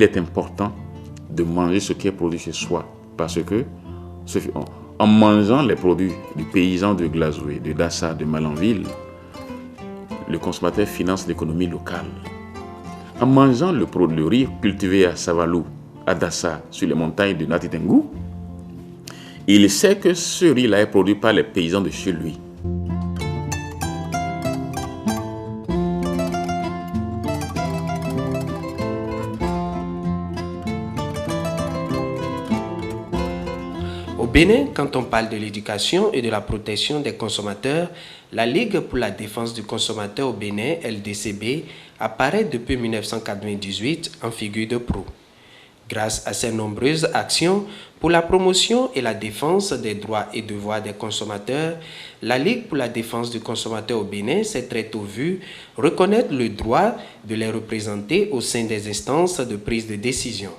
il est important de manger ce qui est produit chez soi. Parce que, en mangeant les produits du paysan de Glazoué, de Dassa, de Malanville, le consommateur finance l'économie locale. En mangeant le riz cultivé à Savalou, à Dassa, sur les montagnes de Natitengou, il sait que ce riz-là est produit par les paysans de chez lui. Au Bénin, quand on parle de l'éducation et de la protection des consommateurs, la Ligue pour la défense du consommateur au Bénin, LDCB, apparaît depuis 1998 en figure de proue. Grâce à ses nombreuses actions pour la promotion et la défense des droits et devoirs des consommateurs, la Ligue pour la défense du consommateur au Bénin s'est très tôt vue reconnaître le droit de les représenter au sein des instances de prise de décision.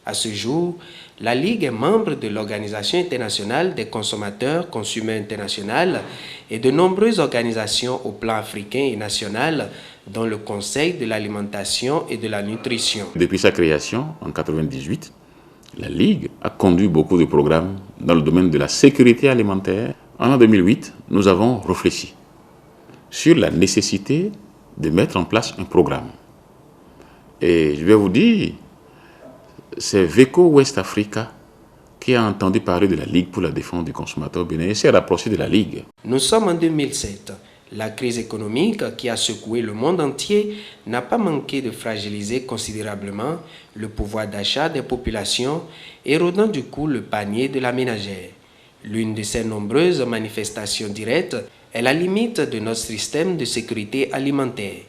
À ce jour, la Ligue est membre de l'Organisation internationale des consommateurs, Consumer International, et de nombreuses organisations au plan africain et national, dont le Conseil de l'alimentation et de la nutrition. Depuis sa création, en 1998, la Ligue a conduit beaucoup de programmes dans le domaine de la sécurité alimentaire. En 2008, nous avons réfléchi sur la nécessité de mettre en place un programme. Et je vais vous dire, c'est VECO West Africa qui a entendu parler de la Ligue pour la défense du consommateur au Bénin et s'est rapproché de la Ligue. Nous sommes en 2007. La crise économique qui a secoué le monde entier n'a pas manqué de fragiliser considérablement le pouvoir d'achat des populations, érodant du coup le panier de la ménagère. L'une de ces nombreuses manifestations directes est la limite de notre système de sécurité alimentaire.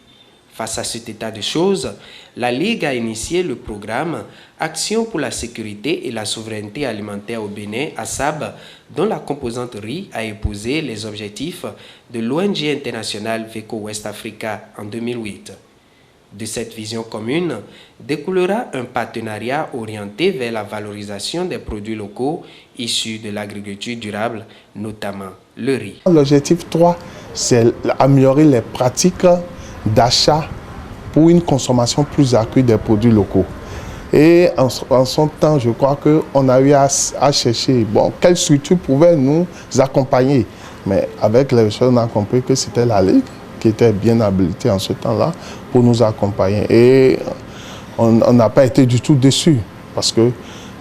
Face à cet état de choses, la Ligue a initié le programme Action pour la sécurité et la souveraineté alimentaire au Bénin, ASAB, dont la composante riz a épousé les objectifs de l'ONG internationale VECO West Africa en 2008. De cette vision commune découlera un partenariat orienté vers la valorisation des produits locaux issus de l'agriculture durable, notamment le riz. L'objectif 3, c'est améliorer les pratiques d'achat pour une consommation plus accrue des produits locaux. Et en son temps, je crois qu'on a eu à chercher quelle structure pouvait nous accompagner. Mais avec les recherches, on a compris que c'était la Ligue qui était bien habilitée en ce temps-là pour nous accompagner. Et on n'a pas été du tout déçus parce que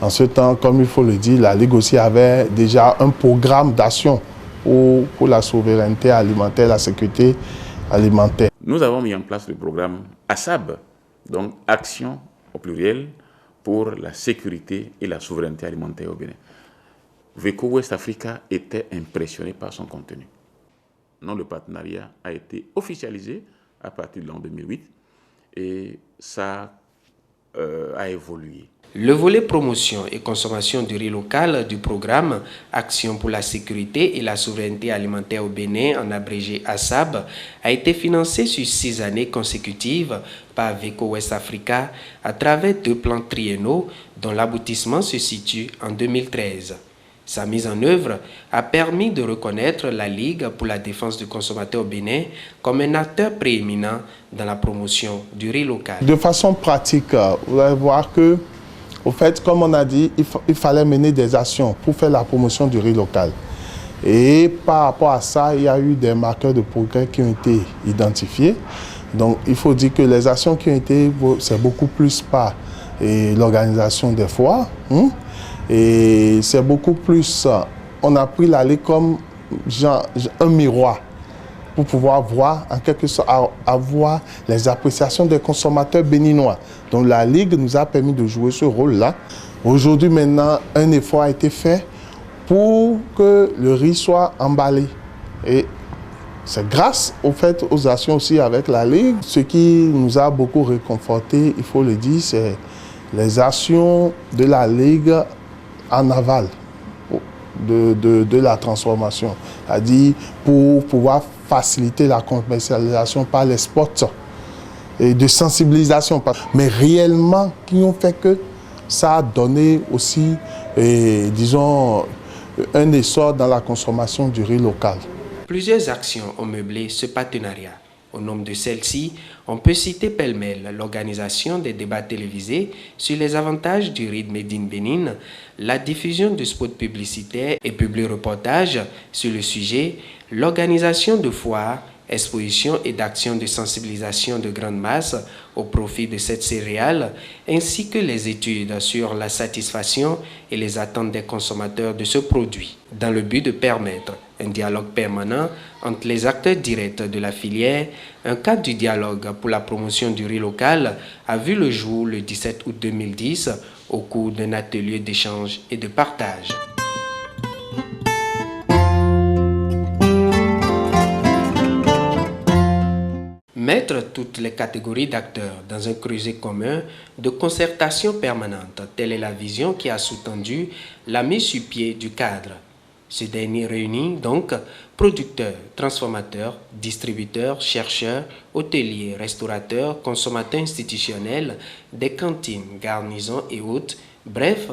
en ce temps, comme il faut le dire, la Ligue aussi avait déjà un programme d'action pour la souveraineté alimentaire, la sécurité alimentaire. Nous avons mis en place le programme ASAB, donc Action au pluriel pour la sécurité et la souveraineté alimentaire au Bénin. VECO West Africa était impressionné par son contenu. Le partenariat a été officialisé à partir de l'an 2008 et ça a évolué. Le volet promotion et consommation du riz local du programme Action pour la sécurité et la souveraineté alimentaire au Bénin, en abrégé ASAB, a été financé sur 6 années consécutives par VECO West Africa à travers 2 plans triennaux dont l'aboutissement se situe en 2013. Sa mise en œuvre a permis de reconnaître la Ligue pour la défense du consommateur au Bénin comme un acteur prééminent dans la promotion du riz local. De façon pratique, vous allez voir que au fait, comme on a dit, il fallait mener des actions pour faire la promotion du riz local. Et par rapport à ça, il y a eu des marqueurs de progrès qui ont été identifiés. Donc, il faut dire que les actions qui ont été, c'est beaucoup plus par l'organisation des foires. Et c'est beaucoup plus, on a pris la Ligue comme un miroir pour pouvoir voir, en quelque sorte, avoir les appréciations des consommateurs béninois. Donc la Ligue nous a permis de jouer ce rôle-là. Aujourd'hui, maintenant, un effort a été fait pour que le riz soit emballé. Et c'est grâce aux actions aussi avec la Ligue. Ce qui nous a beaucoup réconforté, il faut le dire, c'est les actions de la Ligue en aval de la transformation. C'est-à-dire pour pouvoir faciliter la commercialisation par les spots et de sensibilisation. Mais réellement, qui ont fait que ça a donné aussi, disons, un essor dans la consommation du riz local. Plusieurs actions ont meublé ce partenariat. Au nom de celle-ci, on peut citer pêle-mêle l'organisation des débats télévisés sur les avantages du riz Made in Bénin, la diffusion de spots publicitaires et publi-reportages sur le sujet, l'organisation de foires, expositions et d'actions de sensibilisation de grande masse au profit de cette céréale, ainsi que les études sur la satisfaction et les attentes des consommateurs de ce produit, dans le but de permettre un dialogue permanent entre les acteurs directs de la filière. Un cadre du dialogue pour la promotion du riz local a vu le jour le 17 août 2010 au cours d'un atelier d'échange et de partage. Mettre toutes les catégories d'acteurs dans un creuset commun de concertation permanente, telle est la vision qui a sous-tendu la mise sur pied du cadre. Ce dernier réunit donc producteurs, transformateurs, distributeurs, chercheurs, hôteliers, restaurateurs, consommateurs institutionnels, des cantines, garnisons et autres, bref,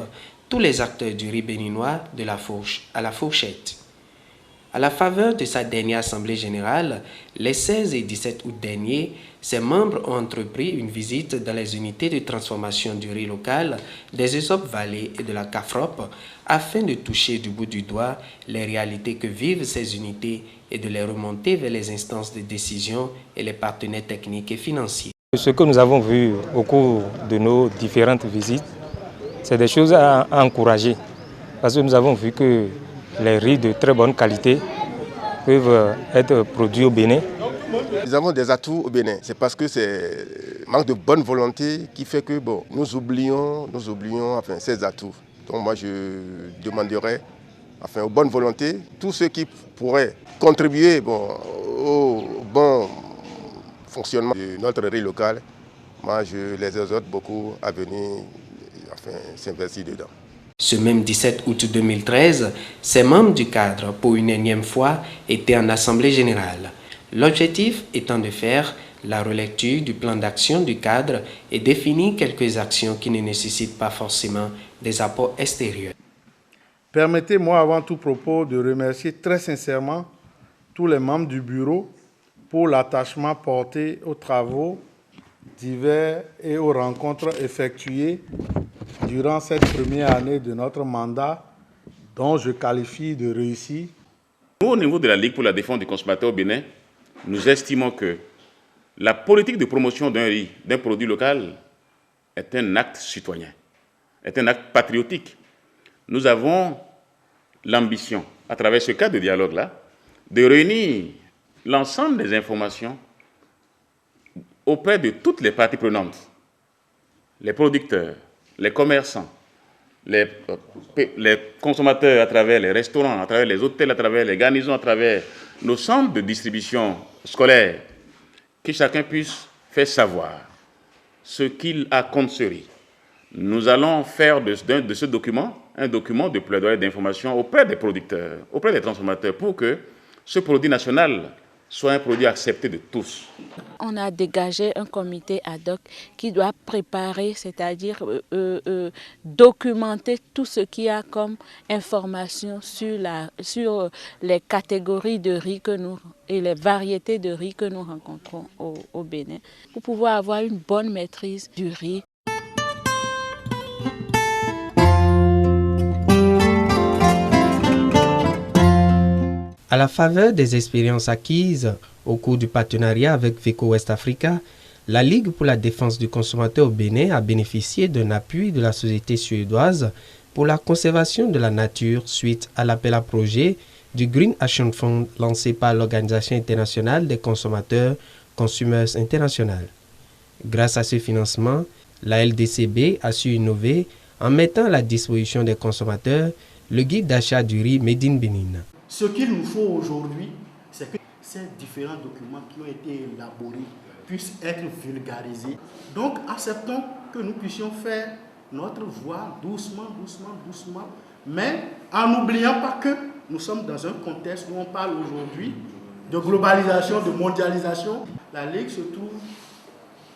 tous les acteurs du riz béninois de la fourche à la fourchette. À la faveur de sa dernière assemblée générale, les 16 et 17 août dernier, ses membres ont entrepris une visite dans les unités de transformation du riz local des Aesop Valley et de la CAFROP afin de toucher du bout du doigt les réalités que vivent ces unités et de les remonter vers les instances de décision et les partenaires techniques et financiers. Ce que nous avons vu au cours de nos différentes visites, c'est des choses à encourager parce que nous avons vu que les riz de très bonne qualité peuvent être produits au Bénin. Nous avons des atouts au Bénin. C'est parce que c'est le manque de bonne volonté qui fait que nous oublions ces atouts. Donc moi je demanderais aux bonnes volontés, tous ceux qui pourraient contribuer au bon fonctionnement de notre riz local, moi je les exhorte beaucoup à venir s'investir dedans. Ce même 17 août 2013, ces membres du cadre, pour une énième fois, étaient en assemblée générale. L'objectif étant de faire la relecture du plan d'action du cadre et définir quelques actions qui ne nécessitent pas forcément des apports extérieurs. Permettez-moi avant tout propos de remercier très sincèrement tous les membres du bureau pour l'attachement porté aux travaux divers et aux rencontres effectuées durant cette première année de notre mandat, dont je qualifie de réussi. Nous, au niveau de la Ligue pour la défense du consommateur au Bénin, nous estimons que la politique de promotion d'un riz, d'un produit local, est un acte citoyen, est un acte patriotique. Nous avons l'ambition, à travers ce cadre de dialogue-là, de réunir l'ensemble des informations auprès de toutes les parties prenantes, les producteurs, les commerçants, les consommateurs à travers les restaurants, à travers les hôtels, à travers les garnisons, à travers nos centres de distribution scolaire, que chacun puisse faire savoir ce qu'il a contre ce riz. Nous allons faire de ce document un document de plaidoyer d'information auprès des producteurs, auprès des transformateurs, pour que ce produit national soit un produit accepté de tous. On a dégagé un comité ad hoc qui doit préparer, c'est-à-dire documenter tout ce qu'il y a comme information sur les catégories de riz et les variétés de riz que nous rencontrons au Bénin, pour pouvoir avoir une bonne maîtrise du riz. À la faveur des expériences acquises au cours du partenariat avec VECO West Africa, la Ligue pour la défense du consommateur au Bénin a bénéficié d'un appui de la société suédoise pour la conservation de la nature suite à l'appel à projet du Green Action Fund lancé par l'Organisation internationale des consommateurs, Consumers International. Grâce à ce financement, la LDCB a su innover en mettant à la disposition des consommateurs le guide d'achat du riz Made in Bénin. Ce qu'il nous faut aujourd'hui, c'est que ces différents documents qui ont été élaborés puissent être vulgarisés. Donc, acceptons que nous puissions faire notre voix doucement, mais en n'oubliant pas que nous sommes dans un contexte où on parle aujourd'hui de globalisation, de mondialisation. La Ligue se trouve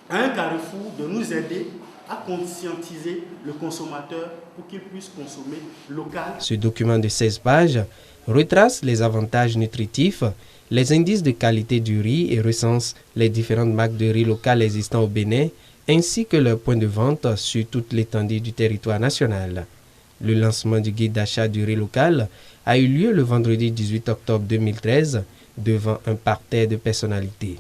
à un carrefour de nous aider à conscientiser le consommateur pour qu'il puisse consommer local. Ce document de 16 pages retrace les avantages nutritifs les indices de qualité du riz et recense les différentes marques de riz locales existant au Bénin, ainsi que leurs points de vente sur toute l'étendue du territoire national. Le lancement du guide d'achat du riz local a eu lieu le vendredi 18 octobre 2013 devant un parterre de personnalités.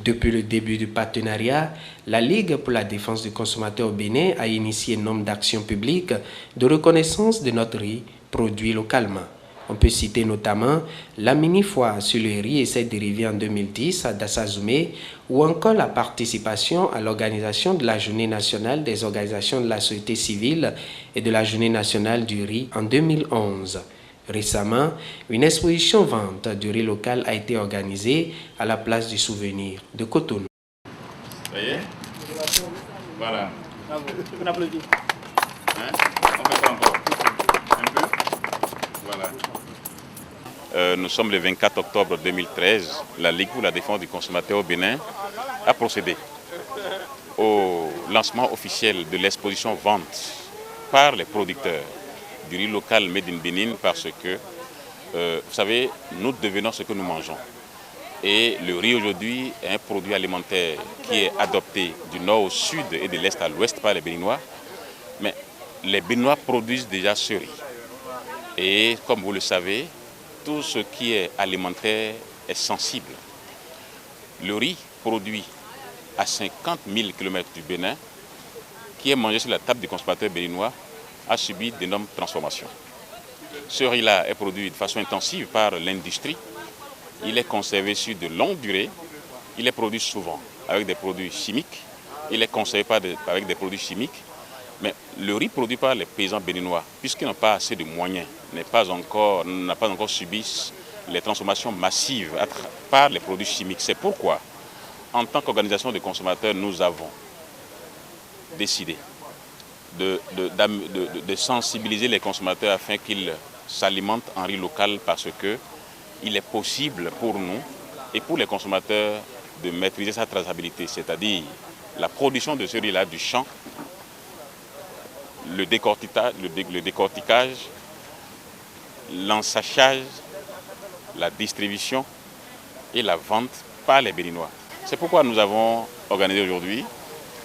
Depuis le début du partenariat, la Ligue pour la défense du consommateur au Bénin a initié un nombre d'actions publiques de reconnaissance de notre riz produit localement. On peut citer notamment la mini-foire sur le riz et ses dérivés en 2010 à Dassazoumé ou encore la participation à l'organisation de la Journée nationale des organisations de la société civile et de la Journée nationale du riz en 2011. Récemment, une exposition vente du riz local a été organisée à la place du souvenir de Cotonou. Vous voyez? Voilà. On applaudit. Hein? On fait pas encore. Un peu? Voilà. Nous sommes le 24 octobre 2013. La Ligue pour la défense du consommateur au Bénin a procédé au lancement officiel de l'exposition vente par les producteurs du riz local Made in Bénin parce que, vous savez, nous devenons ce que nous mangeons. Et le riz aujourd'hui est un produit alimentaire qui est adopté du nord au sud et de l'est à l'ouest par les Béninois. Mais les Béninois produisent déjà ce riz. Et comme vous le savez, tout ce qui est alimentaire est sensible. Le riz produit à 50 000 km du Bénin, qui est mangé sur la table du consommateur béninois, a subi d'énormes transformations. Ce riz-là est produit de façon intensive par l'industrie. Il est conservé sur de longues durées. Il est produit souvent avec des produits chimiques. Il est conservé avec des produits chimiques. Mais le riz produit par les paysans béninois, puisqu'ils n'ont pas assez de moyens, n'a pas encore subi les transformations massives par les produits chimiques. C'est pourquoi, en tant qu'organisation de consommateurs, nous avons décidé de sensibiliser les consommateurs afin qu'ils s'alimentent en riz local parce qu'il est possible pour nous et pour les consommateurs de maîtriser sa traçabilité, c'est-à-dire la production de ce riz-là du champ, le décortiquage, l'ensachage, la distribution et la vente par les Béninois. C'est pourquoi nous avons organisé aujourd'hui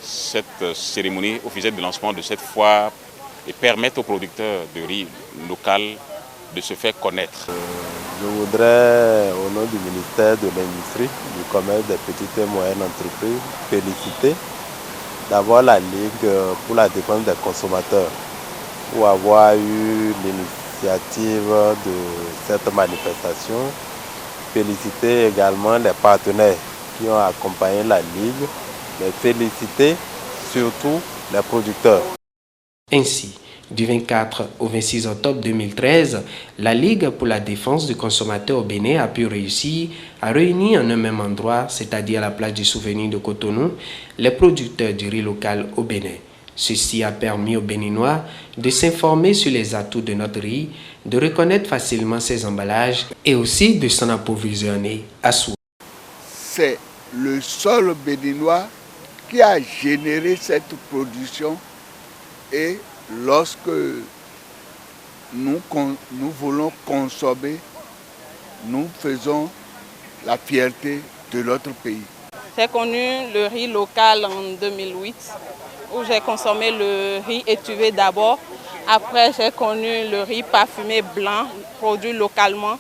cette cérémonie officielle de lancement de cette foire et permettre aux producteurs de riz local de se faire connaître. Je voudrais, au nom du ministère de l'Industrie, du Commerce des petites et moyennes entreprises, féliciter d'abord la Ligue pour la défense des consommateurs pour avoir eu l'initiative de cette manifestation. Féliciter également les partenaires qui ont accompagné la Ligue, mais féliciter surtout les producteurs. Ainsi, du 24 au 26 octobre 2013, la Ligue pour la défense du consommateur au Bénin a pu réussir à réunir en un même endroit, c'est-à-dire à la place du souvenir de Cotonou, les producteurs du riz local au Bénin. Ceci a permis aux Béninois de s'informer sur les atouts de notre riz, de reconnaître facilement ses emballages et aussi de s'en approvisionner à soi. C'est le sol béninois qui a généré cette production et lorsque nous voulons consommer, nous faisons la fierté de notre pays. J'ai connu le riz local en 2008 où j'ai consommé le riz étuvé d'abord. Après, j'ai connu le riz parfumé blanc produit localement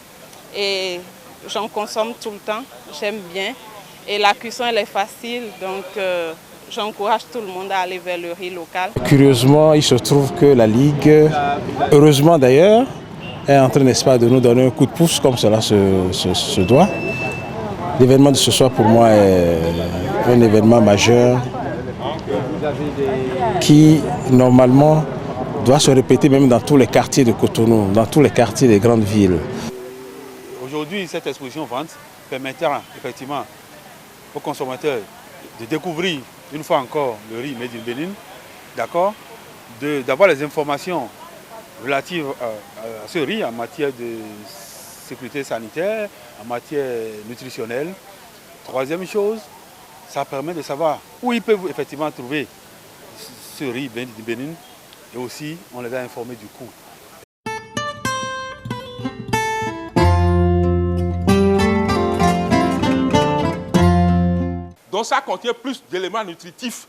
et j'en consomme tout le temps. J'aime bien et la cuisson elle est facile donc j'encourage tout le monde à aller vers le riz local. Curieusement, il se trouve que la Ligue, heureusement d'ailleurs, est en train, n'est-ce pas, de nous donner un coup de pouce comme cela se doit. L'événement de ce soir pour moi est un événement majeur qui normalement doit se répéter même dans tous les quartiers de Cotonou, dans tous les quartiers des grandes villes. Aujourd'hui, cette exposition vente permettra effectivement aux consommateurs de découvrir une fois encore le riz Made in Bénin, d'accord, d'avoir les informations relatives à ce riz en matière de sécurité sanitaire, en matière nutritionnelle. Troisième chose, ça permet de savoir où ils peuvent effectivement trouver ce riz du Bénin et aussi on les a informés du coût. Donc ça contient plus d'éléments nutritifs.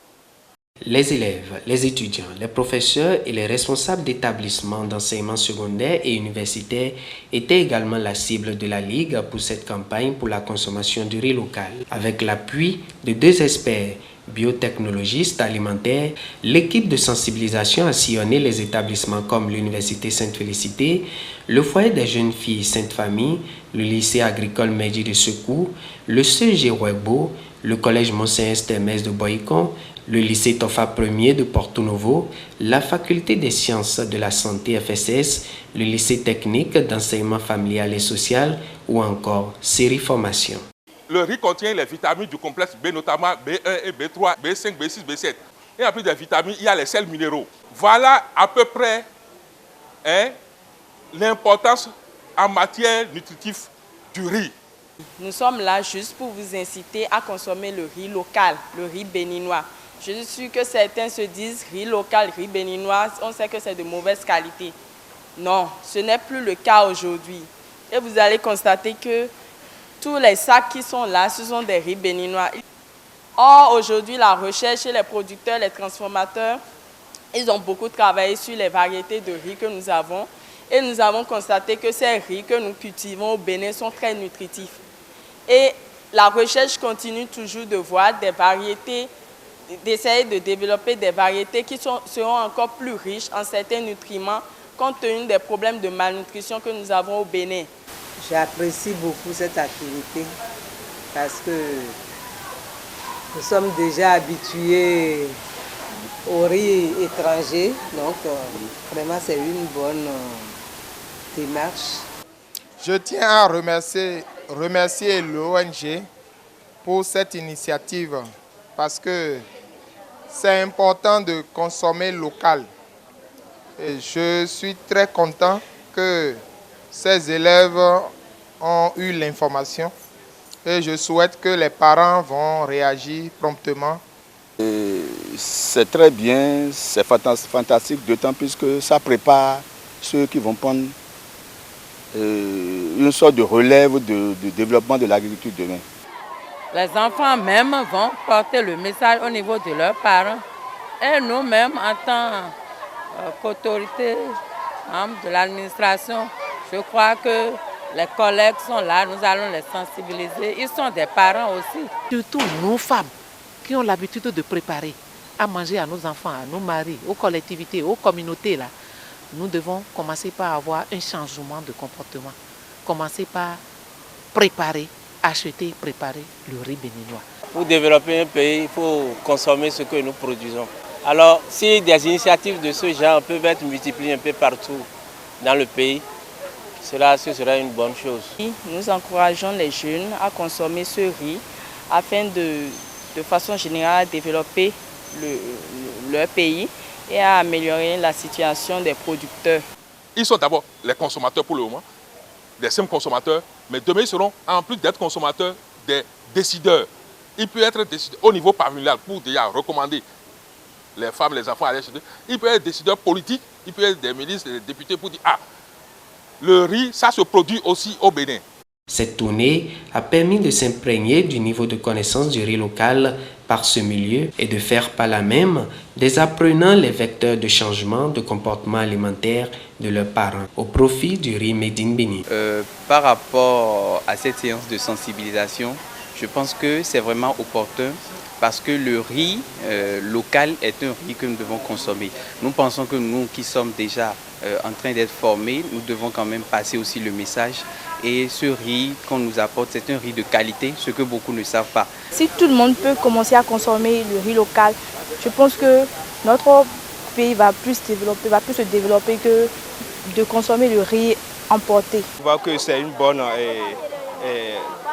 Les élèves, les étudiants, les professeurs et les responsables d'établissements d'enseignement secondaire et universitaire étaient également la cible de la Ligue pour cette campagne pour la consommation du riz local. Avec l'appui de 2 experts, biotechnologistes alimentaires, l'équipe de sensibilisation a sillonné les établissements comme l'Université Sainte-Félicité, le foyer des jeunes filles Sainte-Famille, le lycée agricole Medji de Secours, le CEG Ouegbo, le collège Monseigneur Esther-Mès de Boycon, le lycée Tofa 1er de Porto Novo, la faculté des sciences de la santé FSS, le lycée technique d'enseignement familial et social ou encore Série Formation. Le riz contient les vitamines du complexe B, notamment B1 et B3, B5, B6, B7. Et en plus des vitamines, il y a les sels minéraux. Voilà à peu près l'importance en matière nutritive du riz. Nous sommes là juste pour vous inciter à consommer le riz local, le riz béninois. Je suis sûre que certains se disent riz local, riz béninois, on sait que c'est de mauvaise qualité. Non, ce n'est plus le cas aujourd'hui. Et vous allez constater que tous les sacs qui sont là, ce sont des riz béninois. Or, aujourd'hui, la recherche chez les producteurs, les transformateurs, ils ont beaucoup travaillé sur les variétés de riz que nous avons. Et nous avons constaté que ces riz que nous cultivons au Bénin sont très nutritifs. Et la recherche continue toujours de voir des variétés, d'essayer de développer des variétés qui seront encore plus riches en certains nutriments compte tenu des problèmes de malnutrition que nous avons au Bénin. J'apprécie beaucoup cette activité parce que nous sommes déjà habitués au riz étranger, donc vraiment c'est une bonne démarche. Je tiens à remercier l'ONG pour cette initiative parce que c'est important de consommer local. Et je suis très content que ces élèves ont eu l'information et je souhaite que les parents vont réagir promptement. C'est très bien, c'est fantastique, d'autant plus que ça prépare ceux qui vont prendre une sorte de relève de développement de l'agriculture demain. Les enfants même vont porter le message au niveau de leurs parents. Et nous-mêmes, en tant qu'autorité de l'administration, je crois que les collègues sont là, nous allons les sensibiliser. Ils sont des parents aussi. Surtout nos femmes qui ont l'habitude de préparer à manger à nos enfants, à nos maris, aux collectivités, aux communautés. Là. Nous devons commencer par avoir un changement de comportement. Commencer par préparer, acheter, préparer le riz béninois. Pour développer un pays, il faut consommer ce que nous produisons. Alors, si des initiatives de ce genre peuvent être multipliées un peu partout dans le pays, ce sera une bonne chose. Nous encourageons les jeunes à consommer ce riz afin de façon générale à développer leur pays et à améliorer la situation des producteurs. Ils sont d'abord les consommateurs pour le moment, des simples consommateurs, mais demain ils seront, en plus d'être consommateurs, des décideurs. Ils peuvent être décideurs au niveau familial pour déjà recommander les femmes, les enfants à aller chez eux. Ils peuvent être décideurs politiques, ils peuvent être des ministres, des députés pour dire « Ah, le riz, ça se produit aussi au Bénin ». Cette tournée a permis de s'imprégner du niveau de connaissance du riz local par ce milieu et de faire par là même des apprenants les vecteurs de changement de comportement alimentaire de leurs parents au profit du riz made in Bénin. Par rapport à cette séance de sensibilisation, je pense que c'est vraiment opportun parce que le riz local est un riz que nous devons consommer. Nous pensons que nous qui sommes déjà en train d'être formés, nous devons quand même passer aussi le message. Et ce riz qu'on nous apporte, c'est un riz de qualité, ce que beaucoup ne savent pas. Si tout le monde peut commencer à consommer le riz local, je pense que notre pays va plus se développer que de consommer le riz importé. Je vois que c'est une bonne...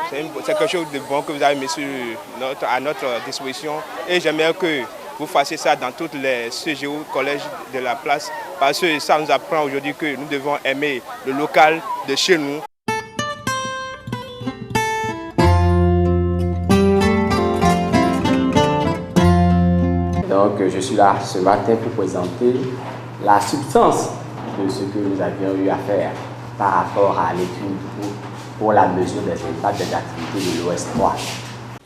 c'est quelque chose de bon que vous avez mis à notre disposition. Et j'aimerais que vous fassiez ça dans toutes les CGO, collèges de la place, parce que ça nous apprend aujourd'hui que nous devons aimer le local de chez nous. Donc je suis là ce matin pour présenter la substance de ce que nous avions eu à faire par rapport à l'étude pour la mesure des impacts des activités de l'OS 3.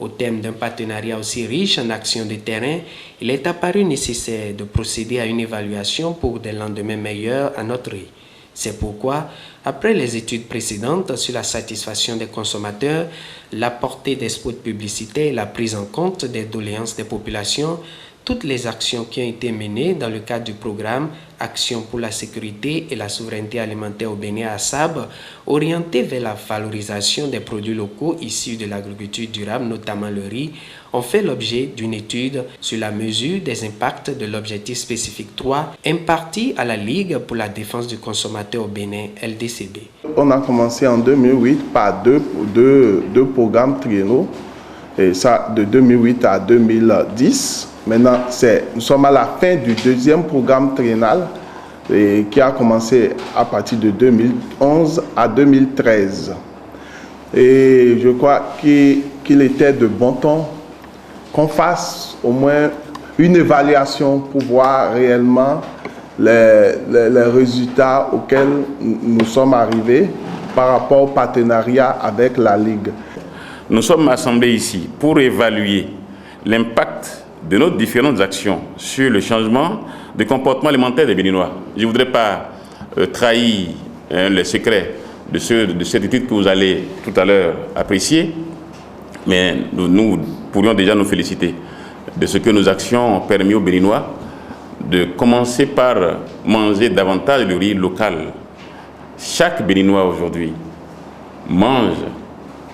Au thème d'un partenariat aussi riche en actions de terrain, il est apparu nécessaire de procéder à une évaluation pour des lendemains meilleurs à notre riz. C'est pourquoi, après les études précédentes sur la satisfaction des consommateurs, la portée des spots publicitaires et la prise en compte des doléances des populations, toutes les actions qui ont été menées dans le cadre du programme Action pour la sécurité et la souveraineté alimentaire au Bénin à SAB, orientées vers la valorisation des produits locaux issus de l'agriculture durable, notamment le riz, ont fait l'objet d'une étude sur la mesure des impacts de l'objectif spécifique 3 imparti à la Ligue pour la défense du consommateur au Bénin, LDCB. On a commencé en 2008 par deux programmes triennaux, et ça de 2008 à 2010. Maintenant, nous sommes à la fin du deuxième programme triennal qui a commencé à partir de 2011 à 2013. Et je crois qu'il était de bon ton qu'on fasse au moins une évaluation pour voir réellement les résultats auxquels nous sommes arrivés par rapport au partenariat avec la Ligue. Nous sommes assemblés ici pour évaluer l'impact de nos différentes actions sur le changement de comportement alimentaire des Béninois. Je ne voudrais pas trahir les secrets de cette étude que vous allez tout à l'heure apprécier, mais nous pourrions déjà nous féliciter de ce que nos actions ont permis aux Béninois de commencer par manger davantage le riz local. Chaque Béninois aujourd'hui mange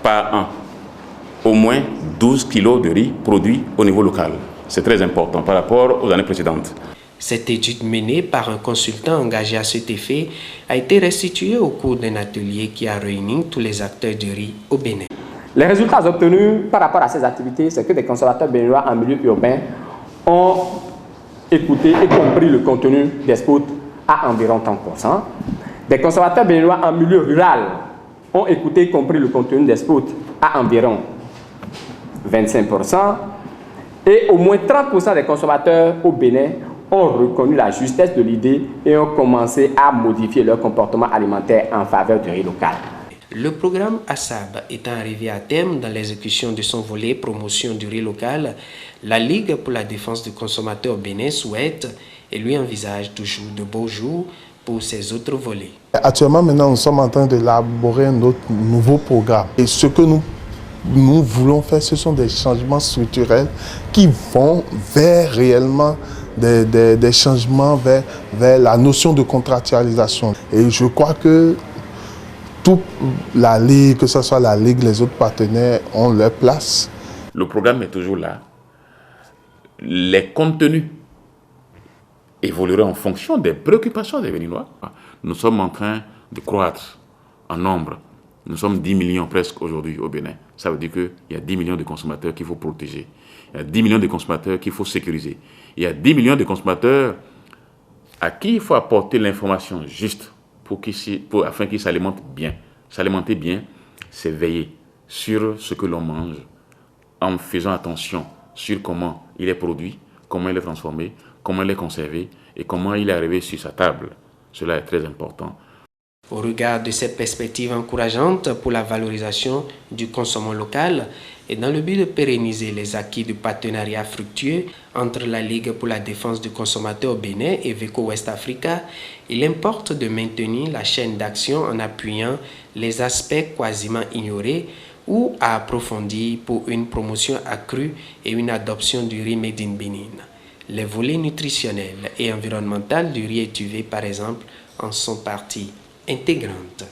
par an au moins 12 kilos de riz produit au niveau local. C'est très important par rapport aux années précédentes. Cette étude menée par un consultant engagé à cet effet a été restituée au cours d'un atelier qui a réuni tous les acteurs du riz au Bénin. Les résultats obtenus par rapport à ces activités, c'est que des consommateurs béninois en milieu urbain ont écouté et compris le contenu des spots à environ 30%. Des consommateurs béninois en milieu rural ont écouté et compris le contenu des spots à environ 25%. Et au moins 30% des consommateurs au Bénin ont reconnu la justesse de l'idée et ont commencé à modifier leur comportement alimentaire en faveur du riz local. Le programme ASAB étant arrivé à terme dans l'exécution de son volet promotion du riz local, la Ligue pour la défense du consommateur au Bénin souhaite et lui envisage toujours de beaux jours pour ses autres volets. Actuellement, maintenant, nous sommes en train d'élaborer notre nouveau programme. Et ce que nous voulons faire, ce sont des changements structurels qui vont vers réellement des changements vers la notion de contractualisation. Et je crois que toute la Ligue, que ce soit la Ligue, les autres partenaires ont leur place. Le programme est toujours là. Les contenus évolueront en fonction des préoccupations des Béninois. Nous sommes en train de croître en nombre. Nous sommes 10 millions presque aujourd'hui au Bénin. Ça veut dire qu'il y a 10 millions de consommateurs qu'il faut protéger. Il y a 10 millions de consommateurs qu'il faut sécuriser. Il y a 10 millions de consommateurs à qui il faut apporter l'information juste afin qu'ils s'alimentent bien. S'alimenter bien, c'est veiller sur ce que l'on mange en faisant attention sur comment il est produit, comment il est transformé, comment il est conservé et comment il est arrivé sur sa table. Cela est très important. Au regard de cette perspective encourageante pour la valorisation du consommation local et dans le but de pérenniser les acquis du partenariat fructueux entre la Ligue pour la défense du consommateur au Bénin et VECO West Africa, il importe de maintenir la chaîne d'action en appuyant les aspects quasiment ignorés ou à approfondir pour une promotion accrue et une adoption du riz made in Bénin. Les volets nutritionnels et environnementaux du riz étuvé, par exemple, en sont partie intégrante.